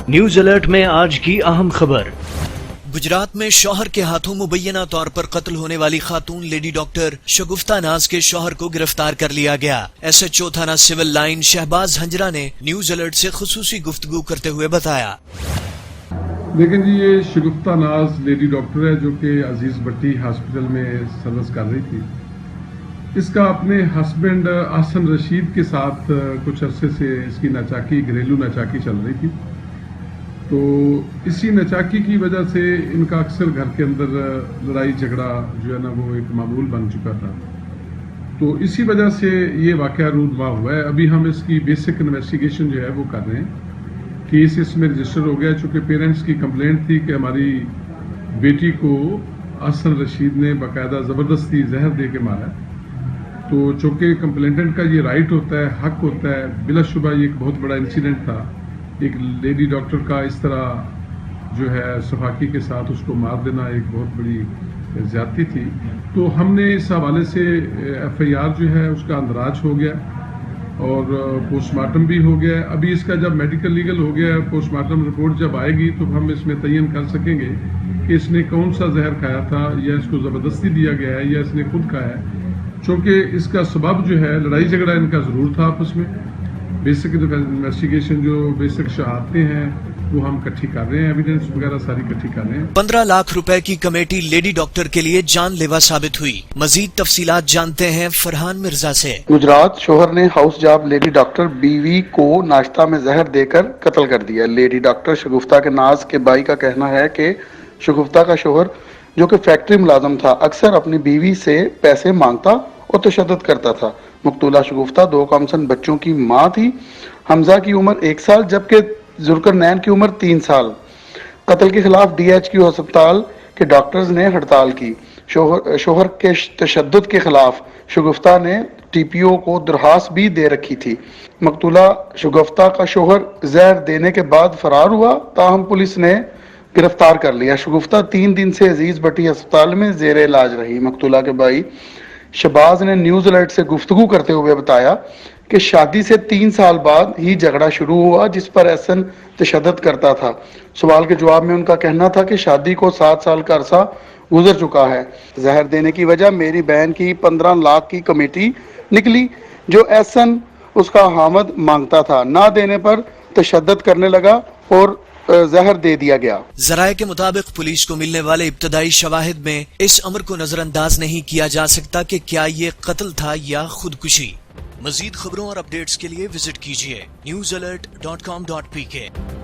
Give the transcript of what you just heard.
News alert میں آج کی اہم خبر۔ گجرات میں شوہر کے ہاتھوں مبینہ طور پر قتل ہونے والی خاتون لیڈی ڈاکٹر شگفتہ ناز کے شوہر کو گرفتار کر لیا گیا۔ ایس ایچ او تھانہ سول لائن شہباز ہنجرا نے نیوز الرٹ سے خصوصی گفتگو کرتے ہوئے بتایا۔ لیکن جی یہ شگفتہ ناز لیڈی ڈاکٹر ہے جو کہ عزیز بٹی ہاسپٹل میں سروس کر رہی تھی۔ اس کا اپنے ہسبینڈ احسن رشید کے ساتھ کچھ عرصے سے اس کی ناچاکی، گھریلو ناچاکی چل رہی تھی۔ تو اسی ناچاکی کی وجہ سے ان کا اکثر گھر کے اندر لڑائی جھگڑا جو ہے نا وہ ایک معمول بن چکا تھا۔ تو اسی وجہ سے یہ واقعہ رونما ہوا ہے۔ ابھی ہم اس کی بیسک انویسٹیگیشن جو ہے وہ کر رہے ہیں۔ کیس اس میں رجسٹر ہو گیا چونکہ پیرنٹس کی کمپلینٹ تھی کہ ہماری بیٹی کو احسن رشید نے باقاعدہ زبردستی زہر دے کے مارا ہے۔ تو چونکہ کمپلینٹنٹ کا یہ رائٹ ہوتا ہے، حق ہوتا ہے، بلا شبہ یہ ایک بہت بڑا انسیڈنٹ تھا۔ ایک لیڈی ڈاکٹر کا اس طرح جو ہے سفاکی کے ساتھ اس کو مار دینا ایک بہت بڑی زیادتی تھی۔ تو ہم نے اس حوالے سے ایف آئی آر جو ہے اس کا اندراج ہو گیا اور پوسٹ مارٹم بھی ہو گیا ہے۔ ابھی اس کا جب میڈیکل لیگل ہو گیا ہے، پوسٹ مارٹم رپورٹ جب آئے گی تو ہم اس میں تعین کر سکیں گے کہ اس نے کون سا زہر کھایا تھا، یا اس کو زبردستی دیا گیا ہے یا اس نے خود کھایا ہے۔ چونکہ اس کا سبب جو ہے لڑائی جھگڑا ان کا ضرور تھا آپس میں۔ بیسک انویسٹیگیشن جو بیسک شہادتیں ہیں وہ ہم اکٹھی کر رہے ہیں، ایویڈنس وغیرہ ساری اکٹھی کر رہے ہیں۔ 15 لاکھ روپے کی کمیٹی لیڈی ڈاکٹر کے لیے جان لیوا ثابت ہوئی۔ مزید تفصیلات جانتے ہیں فرحان مرزا سے۔ گجرات شوہر نے ہاؤس جاب لیڈی ڈاکٹر بیوی کو ناشتہ میں زہر دے کر قتل کر دیا۔ لیڈی ڈاکٹر شگفتہ کے ناز کے بھائی کا کہنا ہے کہ شگفتہ کا شوہر جو کہ فیکٹری ملازم تھا اکثر اپنی بیوی سے پیسے مانگتا اور تشدد کرتا تھا۔ مقتولہ شگفتہ 2 کامسن بچوں کی ماں تھی۔ حمزہ کی عمر 1 سال جبکہ ذوالقرنین کی عمر 3 سال۔ قتل کے خلاف ڈی ایچ کیو ہسپتال کے ڈاکٹرز نے ہڑتال کی۔ شوہر کے تشدد کے خلاف شگفتہ نے ٹی پی او کو درخواست بھی دے رکھی تھی۔ مقتولہ شگفتہ کا شوہر زہر دینے کے بعد فرار ہوا، تاہم پولیس نے گرفتار کر لیا۔ شگفتہ 3 دن سے عزیز بٹی ہسپتال میں زیر علاج رہی۔ مقتولہ کے بھائی شہباز نے نیوز الرٹ سے گفتگو کرتے ہوئے بتایا کہ شادی سے 3 سال بعد ہی جھگڑا شروع ہوا جس پر احسن تشدد کرتا تھا۔ سوال کے جواب میں ان کا کہنا تھا کہ شادی کو 7 سال کا عرصہ گزر چکا ہے۔ زہر دینے کی وجہ میری بہن کی 15 لاکھ کی کمیٹی نکلی جو احسن اس کا حامد مانگتا تھا، نہ دینے پر تشدد کرنے لگا اور زہر دے دیا گیا۔ ذرائع کے مطابق پولیس کو ملنے والے ابتدائی شواہد میں اس امر کو نظر انداز نہیں کیا جا سکتا کہ کیا یہ قتل تھا یا خودکشی۔ مزید خبروں اور اپڈیٹس کے لیے وزٹ کیجیے newsalert.com.pk۔